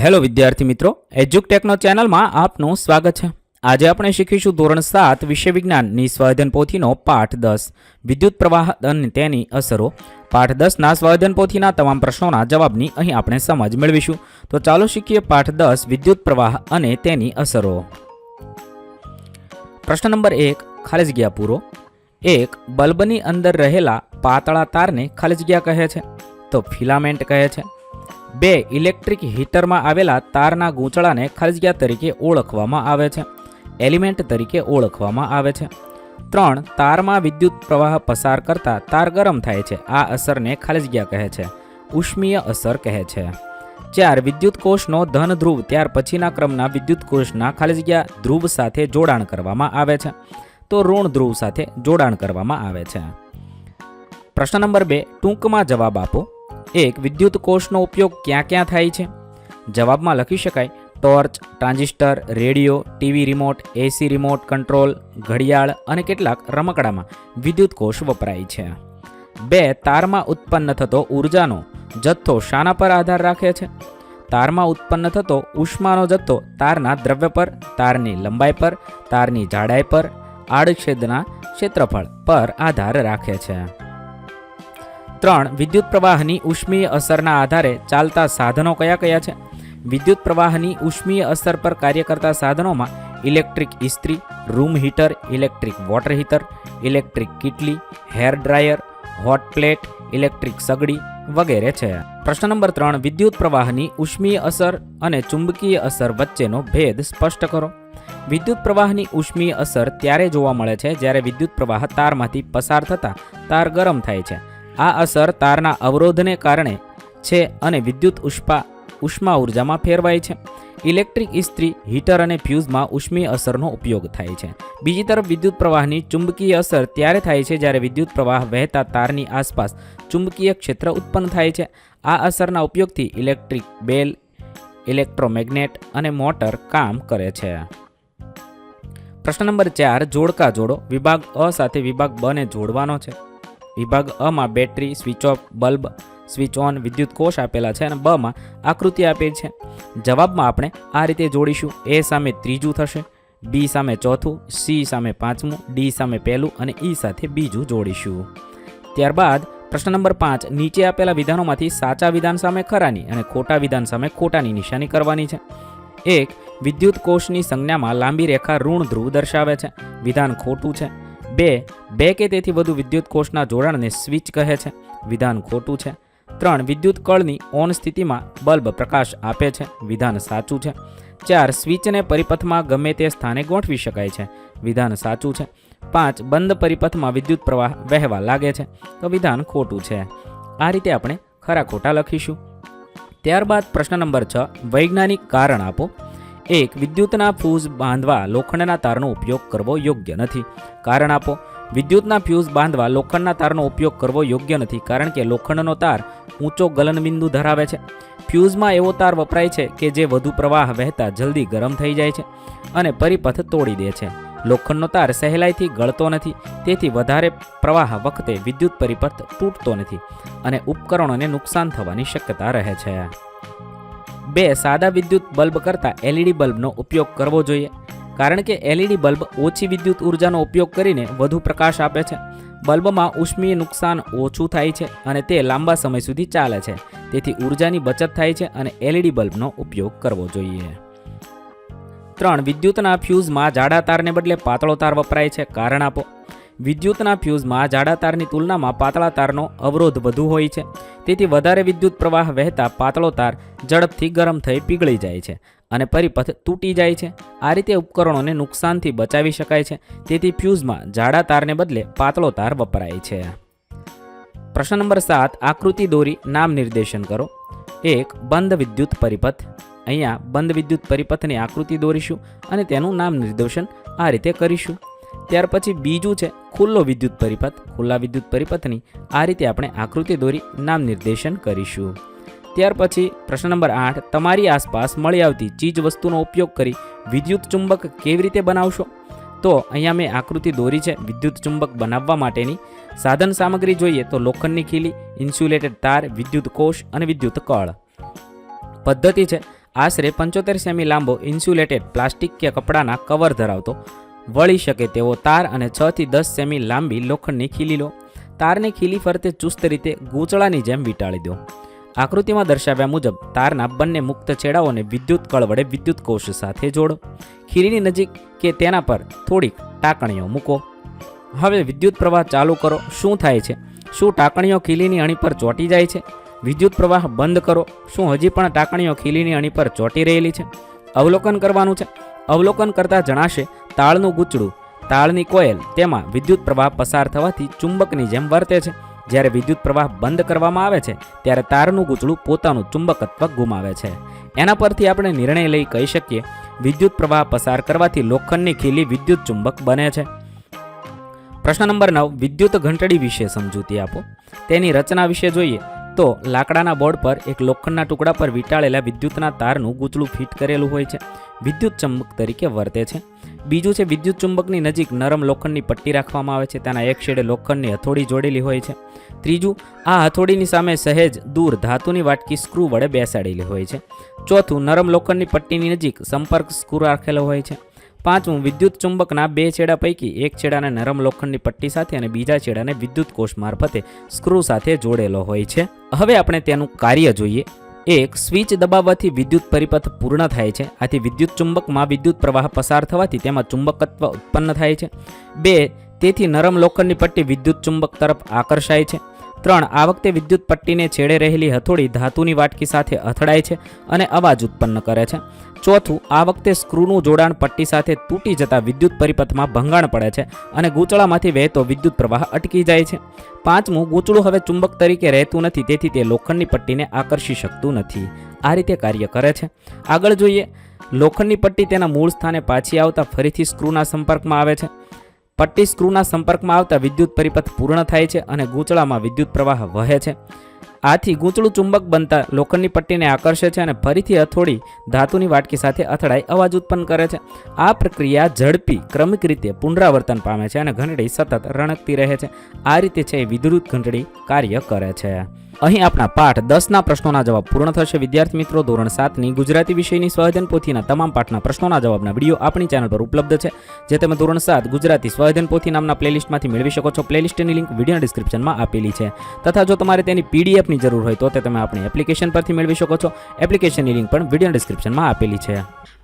Hello વિદ્યાર્થી મિત્રો, એજ્યુકટેકનો ચેનલમાં આપનું સ્વાગત છે। આજે આપણે શીખીશું ધોરણ 7 વિષય વિજ્ઞાનની સ્વાધ્યાયન પોથીનો પાઠ 10 વિદ્યુત પ્રવાહ અને તેની અસરો। પાઠ 10ના સ્વાધ્યાયન પોથીના તમામ પ્રશ્નોના જવાબની અહીં આપણે સમજ મેળવીશું। તો ચાલો શીખીએ પાઠ 10 વિદ્યુત પ્રવાહ અને તેની અસરો। પ્રશ્ન નંબર 1, ખાલી જગ્યા પૂરો। 1. બલ્બની અંદર રહેલા પાતળા તારને ખાલી જગ્યા કહે છે? તો ફિલામેન્ટ કહે છે। 2. ઇલેક્ટ્રિક હીટરમાં આવેલા તારના ગૂંચળાને ખાલી જગ્યા તરીકે ઓળખવામાં આવે છે? એલિમેન્ટ તરીકે ઓળખવામાં આવે છે। 3. તારમાં વિદ્યુત પ્રવાહ પસાર કરતા તાર ગરમ થાય છે, આ અસરને ખાલી જગ્યા કહે છે? ઉષ્મીય અસર કહે છે। 4. વિદ્યુત કોષનો ધન ધ્રુવ ત્યાર પછીના ક્રમના વિદ્યુત કોષના ખાલી જગ્યા ધ્રુવ સાથે જોડાણ કરવામાં આવે છે? તો ઋણ ધ્રુવ સાથે જોડાણ કરવામાં આવે છે। પ્રશ્ન નંબર 2, ટૂંકમાં જવાબ આપો। 1. વિદ્યુત કોષનો ઉપયોગ ક્યાં ક્યાં થાય છે? જવાબમાં લખી શકાય torch, transistor, radio, TV remote, AC remote control, ઘડિયાળ અને કેટલાક રમકડામાં વિદ્યુત કોષ વપરાય છે। 2. તારમાં ઉત્પન્ન થતો ઉર્જાનો જથ્થો શાના પર આધાર રાખે છે? તારમાં ઉત્પન્ન થતો ઉષ્માનો જથ્થો તારના દ્રવ્ય પર, તારની લંબાઈ પર, તારની જાડાઈ પર, આડછેદના ક્ષેત્રફળ પર આધાર રાખે છે। 3. વિદ્યુત પ્રવાહની ઉષ્મીય અસરના આધારે ચાલતા સાધનો કયા કયા છે? વિદ્યુત પ્રવાહની ઉષ્મીય અસર પર કાર્ય કરતા સાધનોમાં ઇલેક્ટ્રિક ઇસ્ત્રી, room heater, electric water heater, electric કીટલી, hair dryer, hot plate, electric સગડી વગેરે છે। પ્રશ્ન નંબર 3, વિદ્યુત પ્રવાહની ઉષ્મીય અસર અને ચુંબકીય અસર વચ્ચેનો ભેદ સ્પષ્ટ કરો। વિદ્યુત પ્રવાહની ઉષ્મીય અસર ત્યારે જોવા મળે છે જ્યારે વિદ્યુત પ્રવાહ તારમાંથી પસાર થતાં તાર ગરમ થાય છે। આ અસર તારના અવરોધને કારણે છે અને વિદ્યુત ઉષ્મા ઉર્જામાં ફેરવાય છે। ઇલેક્ટ્રિક ઇસ્ત્રી, હીટર અને ફ્યુઝમાં ઉષ્મીય અસરનો ઉપયોગ થાય છે। બીજી તરફ વિદ્યુત પ્રવાહની ચુંબકીય અસર ત્યારે થાય છે જ્યારે વિદ્યુત પ્રવાહ વહેતા તારની આસપાસ ચુંબકીય ક્ષેત્ર ઉત્પન્ન થાય છે। આ અસરના ઉપયોગથી ઇલેક્ટ્રિક બેલ, ઇલેક્ટ્રોમેગ્નેટ અને મોટર કામ કરે છે। પ્રશ્ન નંબર 4, જોડકા જોડો। વિભાગ અ સાથે વિભાગ બ ને જોડવાનો છે। વિભાગ અ માં battery, switch off, bulb, switch on, વિદ્યુત કોષ આપેલા છે અને બ માં આકૃતિ આપેલ છે। જવાબમાં આપણે આ રીતે જોડીશું। એ સામે ત્રીજું થશે, બી સામે ચોથું, સી સામે પાંચમું, ડી સામે પહેલું અને ઈ સાથે બીજું જોડીશું। ત્યારબાદ પ્રશ્ન નંબર 5, નીચે આપેલા વિધાનોમાંથી સાચા વિધાન સામે ખરાની અને ખોટા વિધાન સામે ખોટાની નિશાની કરવાની છે। 1. વિદ્યુત કોષની સંજ્ઞામાં લાંબી રેખા ઋણ ધ્રુવ દર્શાવે છે, વિધાન ખોટું છે। 2 કે તેથી વધુ વિદ્યુત કોષના જોડાણને સ્વિચ કહે છે, વિધાન ખોટું છે। 3. વિદ્યુત કળની ઓન સ્થિતિમાં બલ્બ પ્રકાશ આપે છે, વિધાન સાચું છે। 4. સ્વિચને પરિપથમાં ગમે તે સ્થાને ગોઠવી શકાય છે, વિધાન સાચું છે। 5. બંધ પરિપથમાં વિદ્યુત પ્રવાહ વહેવા લાગે છે, તો વિધાન ખોટું છે। આ રીતે આપણે ખરા ખોટા લખીશું। ત્યારબાદ પ્રશ્ન નંબર 6, વૈજ્ઞાનિક કારણ આપો। 1. વિદ્યુતના ફ્યુઝ બાંધવા લોખંડના તારનો ઉપયોગ કરવો યોગ્ય નથી, કારણ આપો। વિદ્યુતના ફ્યુઝ બાંધવા લોખંડના તારનો ઉપયોગ કરવો યોગ્ય નથી કારણ કે લોખંડનો તાર ઊંચો ગલનબિંદુ ધરાવે છે। ફ્યુઝમાં એવો તાર વપરાય છે કે જે વધુ પ્રવાહ વહેતા જલ્દી ગરમ થઈ જાય છે અને પરિપથ તોડી દે છે। લોખંડનો તાર સહેલાઈથી ગળતો નથી, તેથી વધારે પ્રવાહ વખતે વિદ્યુત પરિપથ તૂટતો નથી અને ઉપકરણોને નુકસાન થવાની શક્યતા રહે છે। 2. સાદા વિદ્યુત બલ્બ કરતાં એલઈડી બલ્બનો ઉપયોગ કરવો જોઈએ કારણ કે એલઈડી બલ્બ ઓછી વિદ્યુત ઉર્જાનો ઉપયોગ કરીને વધુ પ્રકાશ આપે છે। બલ્બમાં ઉષ્મીય નુકસાન ઓછું થાય છે અને તે લાંબા સમય સુધી ચાલે છે, તેથી ઉર્જાની બચત થાય છે અને એલઈડી બલ્બનો ઉપયોગ કરવો જોઈએ। 3. વિદ્યુતના ફ્યુઝમાં જાડા તારને બદલે પાતળો તાર વપરાય છે, કારણ આપો। વિદ્યુતના ફ્યુઝમાં જાડા તારની તુલનામાં પાતળા તારનો અવરોધ વધુ હોય છે, તેથી વધારે વિદ્યુત પ્રવાહ વહેતા પાતળો તાર ઝડપથી ગરમ થઈ પીગળી જાય છે અને પરિપથ તૂટી જાય છે। આ રીતે ઉપકરણોને નુકસાનથી બચાવી શકાય છે, તેથી ફ્યુઝમાં જાડા તારને બદલે પાતળો તાર વપરાય છે। પ્રશ્ન નંબર 7, આકૃતિ દોરી નામ નિર્દેશન કરો। 1. બંધ વિદ્યુત પરિપથ। અહીંયા બંધ વિદ્યુત પરિપથની આકૃતિ દોરીશું અને તેનું નામ નિર્દેશન આ રીતે કરીશું। ત્યાર પછી બીજું છે ખુલ્લો વિદ્યુત પરિપથ। ખુલ્લા વિદ્યુત પરિપથની આ રીતે આપણે આકૃતિ દોરી નામ નિર્દેશન કરીશું। ત્યાર પછી પ્રશ્ન નંબર 8, તમારી આસપાસ મળી આવતી ચીજ વસ્તુનો ઉપયોગ કરી વિદ્યુત ચુંબક કેવી રીતે બનાવશો? તો અહીંયા મેં આકૃતિ દોરી છે વિદ્યુત ચુંબક બનાવવા માટેની। સાધન સામગ્રી જોઈએ તો લોખંડની ખીલી, ઇન્સ્યુલેટેડ તાર, વિદ્યુત કોષ અને વિદ્યુત કળ। પદ્ધતિ છે આશરે 75 સેમી લાંબો ઇન્સ્યુલેટેડ પ્લાસ્ટિક કે કપડાના કવર ધરાવતો વળી શકે તેવો તાર અને 6 થી 10 સેમી લાંબી લોખંડની ખીલી લો. તારને ખીલી ફરતે ચુસ્ત રીતે ગૂંચળાની જેમ વીંટાળી દો. આકૃતિમાં દર્શાવ્યા મુજબ તારના બંને મુક્ત છેડાઓને વિદ્યુત કળ વડે વિદ્યુત કોષ સાથે જોડો. ખીલીની નજીક કે તેના પર થોડીક ટાંકણીઓ મૂકો. હવે વિદ્યુત પ્રવાહ ચાલુ કરો. શું થાય છે? શું ટાંકણીઓ ખીલીની અણી પર ચોંટી જાય છે? વિદ્યુત પ્રવાહ બંધ કરો. શું હજી પણ ટાંકણીઓ ખીલીની અણી પર ચોંટી રહેલી છે? અવલોકન કરવાનું છે. અવલોકન કરતાં જણાશે તાળનું ગૂંચળું, તાળની કોયલ, તેમાં વિદ્યુત પ્રવાહ પસાર થવાથી ચુંબકની જેમ વર્તે છે. જ્યારે વિદ્યુત પ્રવાહ બંધ કરવામાં આવે છે ત્યારે તારનું ગૂંચળું પોતાનું ચુંબકત્વ ગુમાવે છે. એના પરથી આપણે નિર્ણય લઈ કહી શકીએ વિદ્યુત પ્રવાહ પસાર કરવાથી લોખંડની ખીલી વિદ્યુત ચુંબક બને છે. પ્રશ્ન નંબર 9, વિદ્યુત ઘંટડી વિશે સમજૂતી આપો. તેની રચના વિશે જોઈએ તો લાકડાના બોર્ડ પર એક લોખંડના ટુકડા પર વીંટાળેલા વિદ્યુતના તારનું ગૂંચળું ફિટ કરેલું હોય છે. વિદ્યુત ચુંબક તરીકે વર્તે છે. બીજું છે વિદ્યુત ચુંબકની નજીક નરમ લોખંડની પટ્ટી રાખવામાં આવે છે. તેના એક છેડે લોખંડની હથોડી જોડેલી હોય છે. ત્રીજું, આ હથોડીની સામે સહેજ દૂર ધાતુની વાટકી સ્ક્રૂ વડે બેસાડેલી હોય છે. ચોથું, નરમ લોખંડની પટ્ટીની નજીક સંપર્ક સ્ક્રૂ રાખેલો હોય છે. પાંચમું, વિદ્યુત ચુંબકના બે છેડા પૈકી એક છેડાને નરમ લોખંડની પટ્ટી સાથે અને બીજા છેડાને વિદ્યુત કોષ મારફતે સ્ક્રૂ સાથે જોડેલો હોય છે. હવે આપણે તેનું કાર્ય જોઈએ. 1. સ્વિચ દબાવવાથી વિદ્યુત પરિપથ પૂર્ણ થાય છે. આથી વિદ્યુત ચુંબકમાં વિદ્યુત પ્રવાહ પસાર થવાથી તેમાં ચુંબકત્વ ઉત્પન્ન થાય છે. 2. તેથી નરમ લોખંડની પટ્ટી વિદ્યુત ચુંબક તરફ આકર્ષાય છે. 3. આ વખતે વિદ્યુત પટ્ટીને છેડે રહેલી હથોડી ધાતુની વાટકી સાથે અથડાય છે અને અવાજ ઉત્પન્ન કરે છે. 4. આ વખતે સ્ક્રૂનું જોડાણ પટ્ટી સાથે તૂટી જતા વિદ્યુત પરિપથમાં ભંગાણ પડે છે અને ગૂંચળામાંથી વહેતો વિદ્યુત પ્રવાહ અટકી જાય છે. 5. ગૂંચળું હવે ચુંબક તરીકે રહેતું નથી, તેથી તે લોખંડની પટ્ટીને આકર્ષી શકતું નથી. આ રીતે કાર્ય કરે છે. આગળ જોઈએ. લોખંડની પટ્ટી તેના મૂળ સ્થાને પાછી આવતા ફરીથી સ્ક્રૂના સંપર્કમાં આવે છે. પટ્ટી સ્ક્રૂના સંપર્કમાં આવતા વિદ્યુત પરિપથ પૂર્ણ થાય છે અને ગૂંચળામાં વિદ્યુત પ્રવાહ વહે છે. આથી ગૂંચળું ચુંબક બનતા લોખંડની પટ્ટીને આકર્ષે છે અને ફરીથી હથોડી ધાતુની વાટકી સાથે અથડાઈ અવાજ ઉત્પન્ન કરે છે. આ પ્રક્રિયા ઝડપી ક્રમિક રીતે પુનરાવર્તન પામે છે અને ઘંટડી સતત રણકતી રહે છે. આ રીતે છે વિદ્યુત ઘંટડી કાર્ય કરે છે. અહીં આપણા પાઠ 10ના પ્રશ્નોના જવાબ પૂર્ણ થશે. વિદ્યાર્થી મિત્રો, ધોરણ 7ની ગુજરાતી વિષયની સ્વાધ્યાયન પોથીના તમામ પાઠના પ્રશ્નોના જવાબના વિડીયો આપણી ચેનલ પર ઉપલબ્ધ છે, જે તમે ધોરણ 7 ગુજરાતી સ્વાધ્યાયન પોથી નામના પ્લેલિસ્ટમાંથી મેળવી શકો છો. પ્લેલિસ્ટની લિંક વિડીયોના ડિસ્ક્રિપ્શનમાં આપેલી છે. તથા જો તમારે તેની પીડીએફની જરૂર હોય તો તે તમે આપણી એપ્લિકેશન પરથી મેળવી શકો છો. એપ્લિકેશનની લિંક પણ વિડીયોના ડિસ્ક્રિપ્શનમાં આપેલી છે.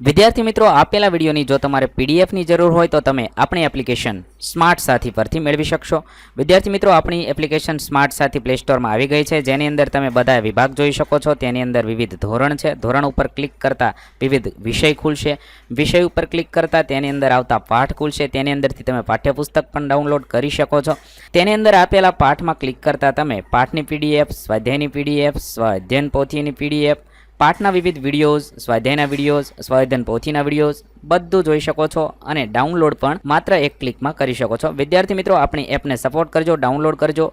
વિદ્યાર્થી મિત્રો, આપેલા વિડીયોની જો તમારે પીડીએફની જરૂર હોય તો તમે આપણી એપ્લિકેશન સ્માર્ટ સાથી પરથી મેળવી શકશો. વિદ્યાર્થી મિત્રો, આપણી એપ્લિકેશન સ્માર્ટ સાથી પ્લે સ્ટોરમાં આવી ગઈ છે, જેની અંદર તમે બધા વિભાગ જોઈ શકો છો. તેની અંદર વિવિધ ધોરણ છે. ધોરણ ઉપર ક્લિક કરતાં વિવિધ વિષય ખુલશે. વિષય ઉપર ક્લિક કરતાં તેની અંદર આવતા પાઠ ખુલશે. તેની અંદરથી તમે પાઠ્યપુસ્તક પણ ડાઉનલોડ કરી શકો છો. તેની અંદર આપેલા પાઠમાં ક્લિક કરતાં તમે પાઠની પીડીએફ, સ્વાધ્યાયની પીડીએફ, સ્વાધ્યાયન પોથીની પીડીએફ, પાઠના વિવિધ વિડીયોઝ, સ્વાધ્યાયના વિડીયોઝ, સ્વાધ્યાયન પોથીના વિડીયોઝ બધું જોઈ શકો છો અને ડાઉનલોડ પણ માત્ર એક ક્લિકમાં કરી શકો છો. વિદ્યાર્થી મિત્રો, આપણી એપને સપોર્ટ કરજો, ડાઉનલોડ કરજો.